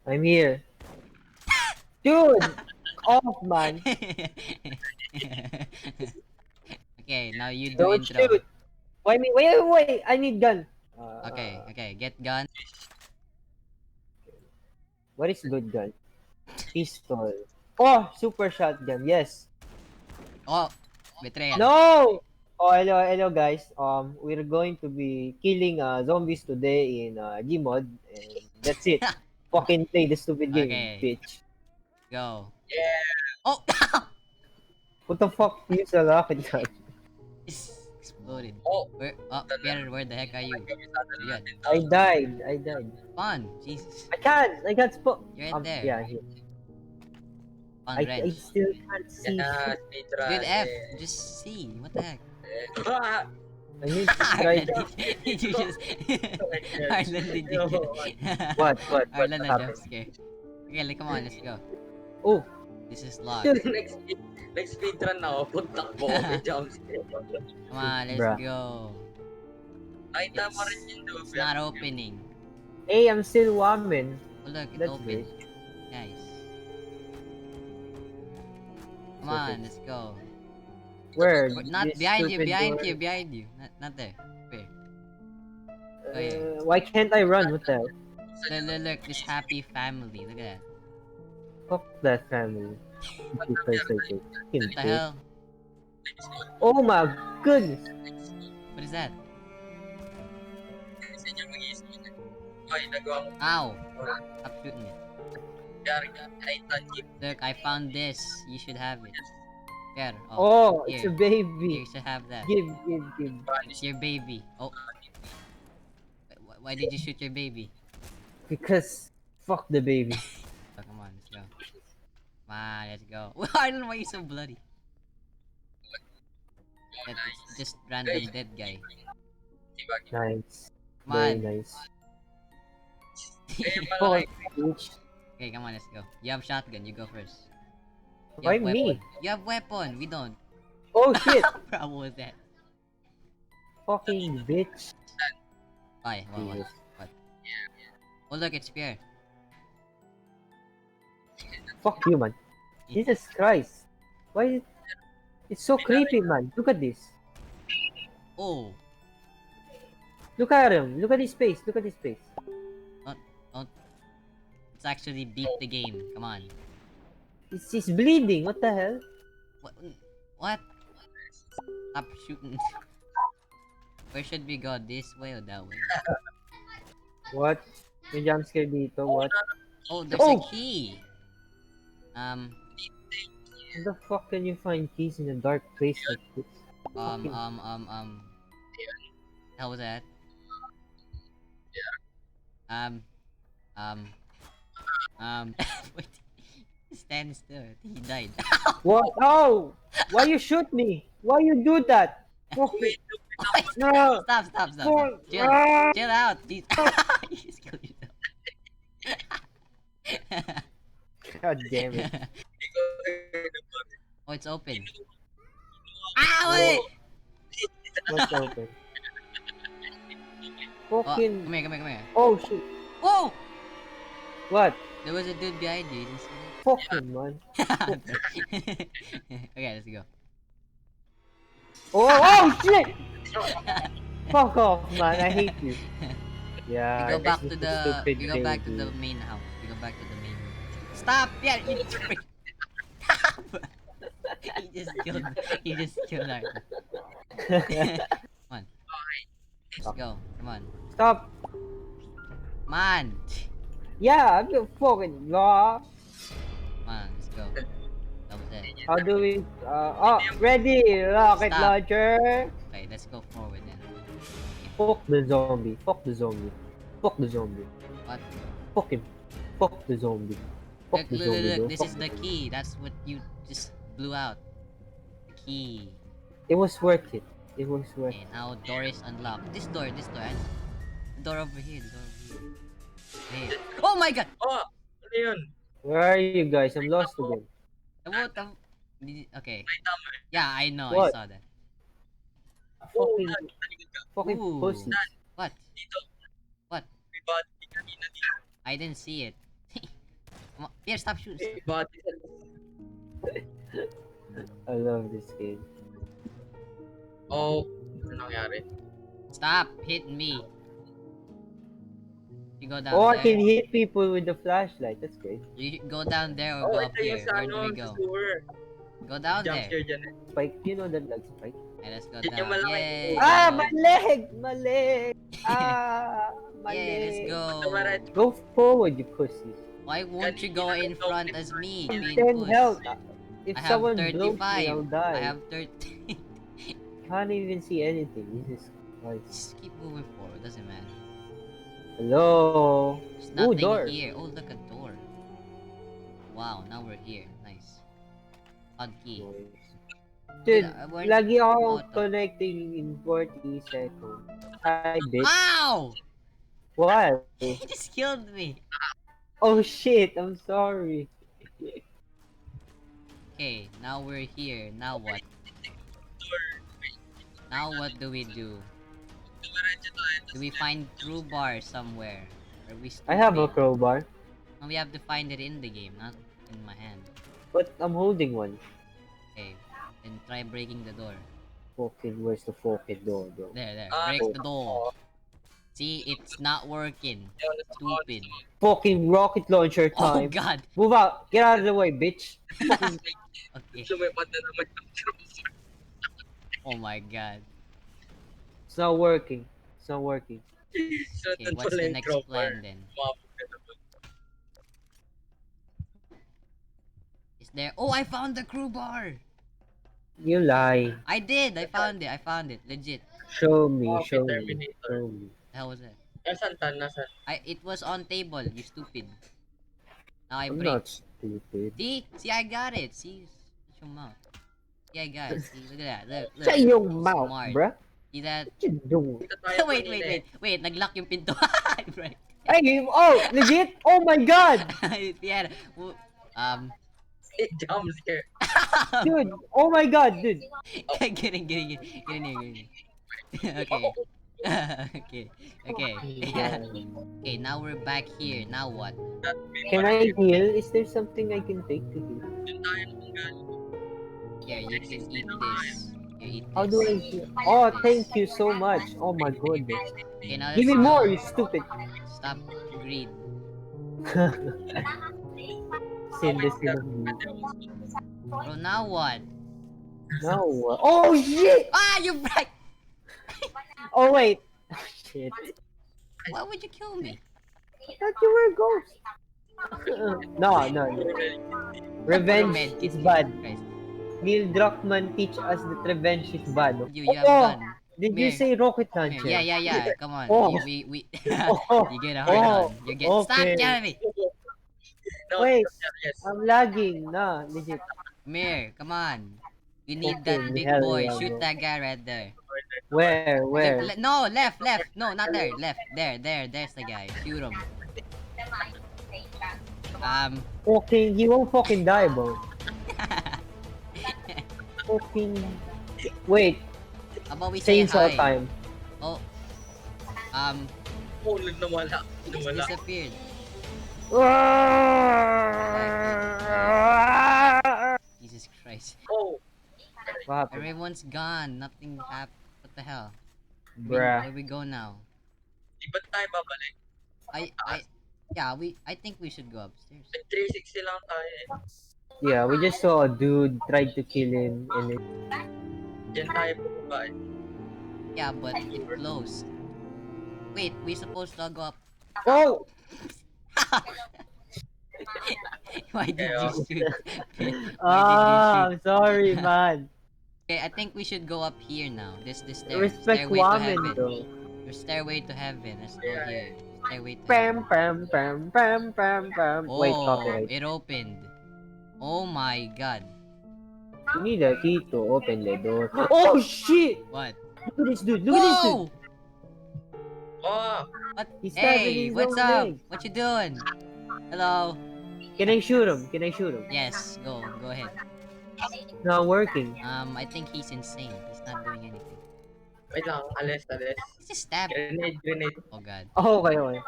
I'm here. Dude! Off, man. Okay, now you do Don't intro. shoot. Why me? Wait. I need gun. Okay, get gun. What is good gun? Pistol. Oh, super shotgun. Yes. Oh, betrayal. No! Oh, hello, guys. We're going to be killing zombies today in Gmod, and that's it. Fucking play the stupid game, Okay, bitch. go. Yeah. Oh! What the fuck? Use a rocket gun. It's exploded. Oh, Where? Oh, Pierre, where the heck are you? kabisado Where you at? natin to. I died. Spawn! Jesus. I got spot. You're right there. Yeah, here. Spawn I wrench. still can't see Yeah, shit. Dude, speedrun. F. Just see. What the heck? Ah! I need to try. Arlan, did you just... Arlan, did you No. just... What Arlan, a jump happened? scare. Okay, like, come on, let's go. Oh, This is locked. dude, Nag-speedrun na ako. Puntak ko. May jumpscare. Come on, let's bruh. go. Nakita mo rin yun, It's not opening. Hey, I'm still woman. Oh, look, it That's opened. great. Nice. Come So on, good. let's go. Where? Not This behind you, stupid behind door? you, behind you. Not there. Where? Oh, yeah. Why can't I run? What the hell? Look, this happy family. Look at that. Fuck that family. Fucking What the bitch. hell? Oh my goodness. What is that? Kasi niya mag-i-speed. Okay, nagawa ko. Ow! Stop shooting me. Gary, ay, tanjip. Look, I found this. You should have it. Here. Oh, it's here. a baby. You should have that. Give. It's your baby. Oh. Why did you shoot your baby? Because fuck the baby. Oh, come on, let's go. Come on, let's go. I don't know why you're so bloody. It's just random dead guy. Diba? Nice. Come Very on. nice. Eh, Oh, malaki. bitch. Okay, come on, let's go. You have shotgun, you go first. You Why have weapon. me? You have weapon, we don't. Oh shit. What problem was that? Fucking bitch. Why? What? Jesus. What? Oh look, it's Pierre. Fuck you, man. Jesus Christ. Why? It's so creepy, man. Look at this. Oh, Look at him. Look at his face. Look at his face. don't. Let's actually beat the game. Come on. He's bleeding. What the hell? What? What? Stop shooting. Where should we go? This way or that way? What? May jump scare dito. What? Oh, there's Oh! a key. How the fuck can you find keys in a dark place like this? How was that? Wait. Stand still. I think he died. What? Oh! Why you shoot me? Why you do that? Fucking no! Stop. Fuck. Chill. Ah! Chill out. Please. You just killed yourself. God damn it! Oh, it's open. Ah, wait! What's open? Oh, Fucking. come here. Oh shit! Whoa! What? There was a dude behind you. You didn't see Fucking man! that? Okay, let's go. Oh shit! Fuck off, man! I hate you. Yeah. We go back this to is the. stupid We go back to baby. the main house. We go back to the main. Stop! Yeah, you freak. He just killed our. Come on. Let's go. Come on. Stop! Come on. Yeah, I'm the fucking law. Come on. Let's go. That was it. How do we? Oh, ready! Rocket Stop. launcher. Okay, let's go forward then. Fuck the zombie. Fuck the zombie. Fuck the zombie. What? Fuck him. Fuck the zombie. Fuck Look, the look, zombie. look. bro. This Fuck is the key. That's what you just blew out. The key. It was worth it. It was worth Okay, it. now door is unlocked. This door. I know. The door over here. The door over here. Hey. Oh my god! Oh, ano yun? Where are you guys? I'm lost again. What the... Okay. Nakita mo eh. Yeah, I know. What? I saw that. Fucking, Talikod ka. fucking Ooh. pussy. What? Dito. What? May body kanina dito. I didn't see it. Come on. Pierre, stop shooting. Stop. Body. I love this game. Oh, ano nangyari? Stop hitting me. You go Oh, down I can there. hit people with the flashlight. That's great. You go down there or Oh, go up ito yung here. sa Where do ano, we sa go? sewer. Go down Jump there. scare dyan eh. Spike, you know that like Spike. Okay, let's go Yun yung down. malaki. Yay! Ah, my leg! My leg! Ah, my Yay, let's leg. go. Go forward, you pussy. Why won't you go in front as me, being 10 puss? health. If I have someone blows me, 35. I'll die. I have 30. Can't even see anything. Jesus Christ. Just keep moving forward, doesn't matter. Hello? There's Ooh, nothing door. here. Oh, look, a door. Wow, now we're here. Nice. Odd key. Dude, We're- lagi ako Auto. connecting in 40 seconds. Hi, bitch. Ow! What? He just killed me. Oh shit, I'm sorry. Okay, now we're here. Now what? Now what do we do? Do we find crowbar somewhere? Are we stupid? I have a crowbar, No, we have to find it in the game, not in my hand. but I'm holding one. Okay, then try breaking the door. Fucking, where's the fucking door, bro? There. Ah, Break the door. See, it's not working. Stupid. Fucking rocket launcher Oh time. god. Move out. Get out of the way, bitch. Okay. Lumipad na naman yung Oh my god. It's not working. It's not working. Okay, what's the next plan then? Is there? Oh, I found the crowbar. You lie. I did. I found it. Legit. Show me, Okay, show me, Terminator. show me. The hell was that? Nasaan tan? Nasaan? It was on table. You stupid. Now I I'm break. not stupid. See, I got it. See, shut your mouth. See, I got it. See, look at that. Look. Shut your mouth, Smart. bruh. See that? What you doing? Dito tayo wait. kanina Wait, nag-lock yung pinto. Right. Hey, oh, legit? Oh my god! Yeah. eh. Jump scare. Dude, oh my god, dude. Get in here. Okay. Okay. Okay, now we're back here. Now what? Can I heal? Is there something I can take to heal? Here, you can eat this. You eat this. How do I heal? Oh, thank you so much. Oh my goodness. Okay, now Give me let's more, go. you stupid. Stop greed. Sin the sin of me. Bro, now what? Now what? Oh shit! Ah, you break! Oh wait. Oh, shit. Why would you kill me? I thought you were a ghost. No. Revenge Med is kit. bad. Christ. Neil Druckmann teach us that revenge is bad. You have Oh, gun. did you Mir. say rocket Mir. launcher? Yeah. Come on. Oh. We Oh. you get a hard on. You get Stop Okay. killing me! No, Wait, yes. I'm lagging. Nah, legit. Mir, come on. You need Okay, that big hell boy. yeah, Shoot bro. that guy right there. Where? No, left. No, not there. Left. There. There's the guy. Shoot him. Fucking, he won't fucking die, bro. Fucking. Wait, How about we say chainsaw hi? time. Oh. Oh, nawala. He just disappeared. Jesus Christ. Oh, What happened? Everyone's gone. Nothing happened. What the hell? Bruh. Where we go now? di ba tayo babalik? I think we should go upstairs. 360 lang tayo eh. Yeah, we just saw a dude tried to kill him and it... Diyan tayo bumaba eh. Yeah, but it closed. Wait, we supposed to go up. Oh! Why did you shoot? I'm sorry, man. Okay, I think we should go up here now. This Respect stairway to woman, heaven. though. Your stairway to heaven. Let's go here. Stairway to Pam, heaven. pam. Wait, Oh, copyright. it opened. Oh my god. You need a key to open the door. Oh shit! What? Look at this dude. Look at this dude. Whoa! Oh, What? He's stabbing Hey, his what's own up? leg. What you doing? Hello? Can I shoot him? Yes, go ahead. It's not working. I think he's insane. He's not doing anything. wait lang. Alis. He's just stabbed. Grenade. Oh god. Oh, okay.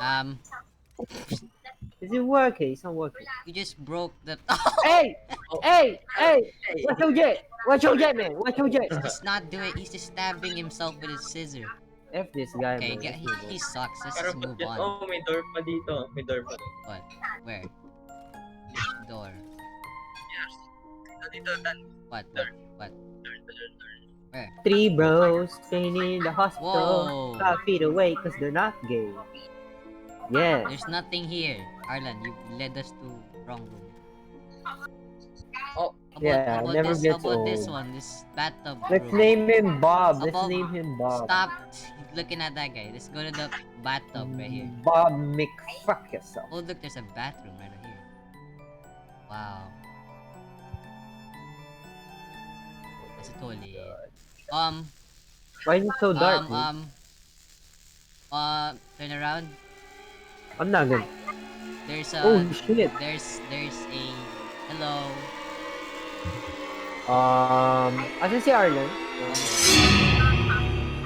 Um, Is it working? It's not working. you just broke the. Hey! Oh, Hey! Hey! hey. What's your jet? What's your jet, man? What's your jet? He's not doing. He's just stabbing himself with his scissor. F this guy, Okay, man. Let's he, move on. he sucks. Let's Pero just ba't move yan? on. Oh, may door pa dito. May door pa. What? Where? Which door? Yes. Dito, Dan. What? Door. What? Door. Where? 3 bros staying in the hospital. Whoa! 5 feet away because they're not gay. Yeah. There's nothing here. Arlan, you led us to wrong room. Oh, Yeah, never How gets about this old. one? This bathtub Let's room. name him Bob. Let's Bob, name him Bob. Stop looking at that guy. Let's go to the bathtub right here. Bob McFuck yourself. Oh look, there's a bathroom right here. Wow. That's a toilet. Why is it so dark? Turn around. I'm not good. There's a. Oh shit. There's a. Hello. I can see Arlen.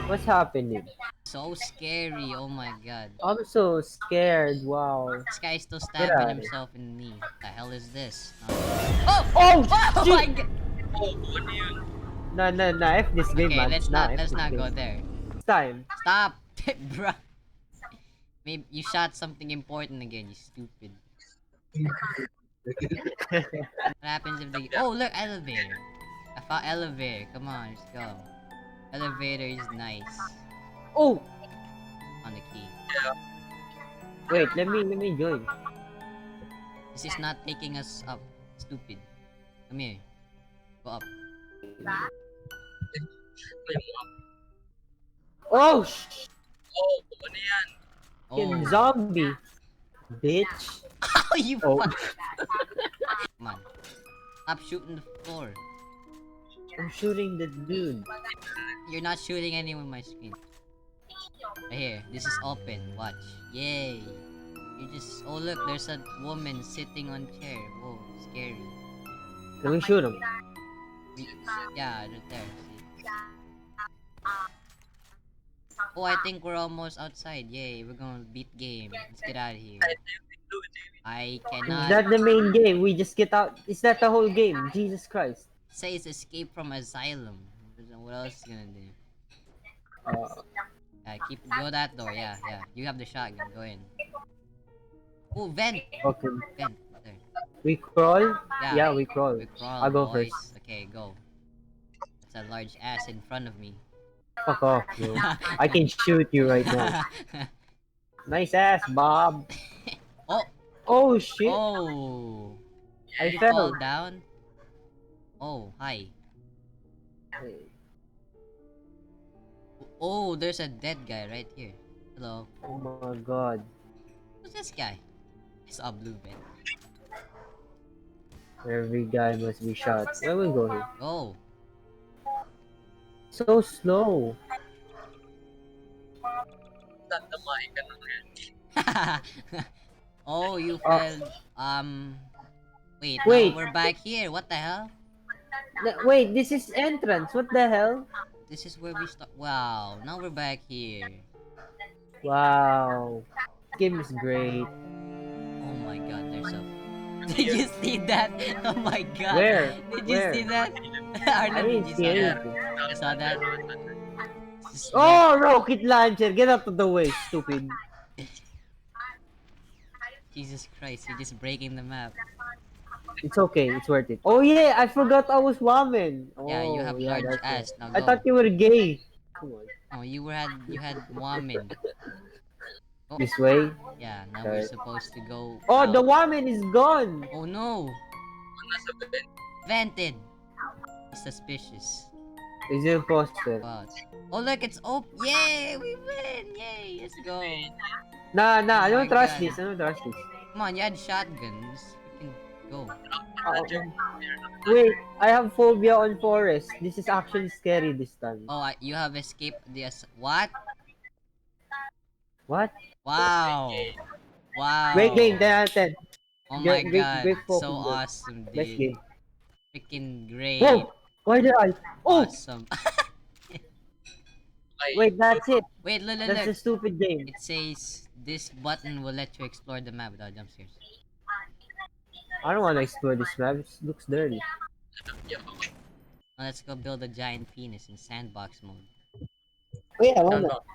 What's happening? So scary. Oh my god. I'm so scared. Wow. This guy is still Get stabbing out. himself in the knee. The hell is this? Oh! Oh, Oh shit. my god! oh, ano yun? Nah. F this game, Okay, man. let's Nah, not F let's this not game. go there. It's time. Stop, bruh. Maybe you shot something important again. You stupid. What happens if they? Oh look, elevator. I found elevator. Come on, let's go. Elevator is nice. Oh, On the key. wait. Let me join. This is not taking us up. Stupid. Come here. Go up. Oh, Oh, ano yan? fucking Oh. zombie, bitch. Oh, you Oh. fuck. Come on. Stop shooting the floor. I'm shooting the dude. You're not shooting anyone on my screen. Right here. This is open. Watch. Yay. You just. Oh look, there's a woman sitting on chair. Whoa, scary. Can we shoot him? Yeah, right there. See? Oh, I think we're almost outside. Yay, we're gonna beat game. Let's get out of here. I Is cannot that the main game? We just get out. Is that the whole game? Jesus Christ. say it's escape from Asylum. What else is gonna do? Go that door. Yeah. You have the shotgun. Go in. Oh, vent. Okay. Vent. There. We crawl? Yeah. Yeah, we crawl. We crawl, I'll go boys. first. Okay, go. That's a large ass in front of me. Fuck off, bro. I can shoot you right now. Nice ass, Bob. Oh. Oh shit. Oh. I You fell. fall down. Oh, hi. Oh, there's a dead guy right here. Hello. Oh my god. Who's this guy? It's a blue bed. Every guy must be shot. Where we go here? Oh. So slow. Tatamaan ka nung yan. Oh, you fell. Wait, Wait. now we're back here. What the hell? Wait, this is entrance. What the hell? This is where we start. Wow, now we're back here. Wow. Game is great. Oh my god, there's a. Did you see that? Oh my god. Where? Did you Where? see that? I Arlen, didn't did see you see that? anything. You saw that? This is Oh, rocket launcher. Get out of the way, stupid. Jesus Christ, you're just breaking the map. It's okay. It's worth it. Oh yeah, I forgot I was woman. Oh, Yeah, you have large that's ass. right. Now I go. thought you were gay. Come on. Oh, you had woman. Oh, This way. yeah, now we're Okay. supposed to go. Oh, out. the woman is gone. Oh no! Nasa bed. Vented! Suspicious. Is it imposter? Wow. Oh look, it's open! Yay! We win! Yay! Let's go! Nah, Oh I don't my trust God. this. I don't trust this. Come on, you had shotguns. Freaking go. Wait, I have phobia on forest. This is actually scary this time. Oh, you have escaped what? What? Wow! Wow! Great game, 10 out of 10. Oh my Great- god, great focus so there. awesome, Best dude. game. Freaking great. Whoa! Why did I? Oh! Awesome. Ay, Wait, that's it. Wait, look, look, That's a look. stupid game. It says This button will let you explore the map without jump scares. I don't want to explore this map. It looks dirty. Now let's go build a giant penis in sandbox mode. Oh yeah, why not? Sandbox.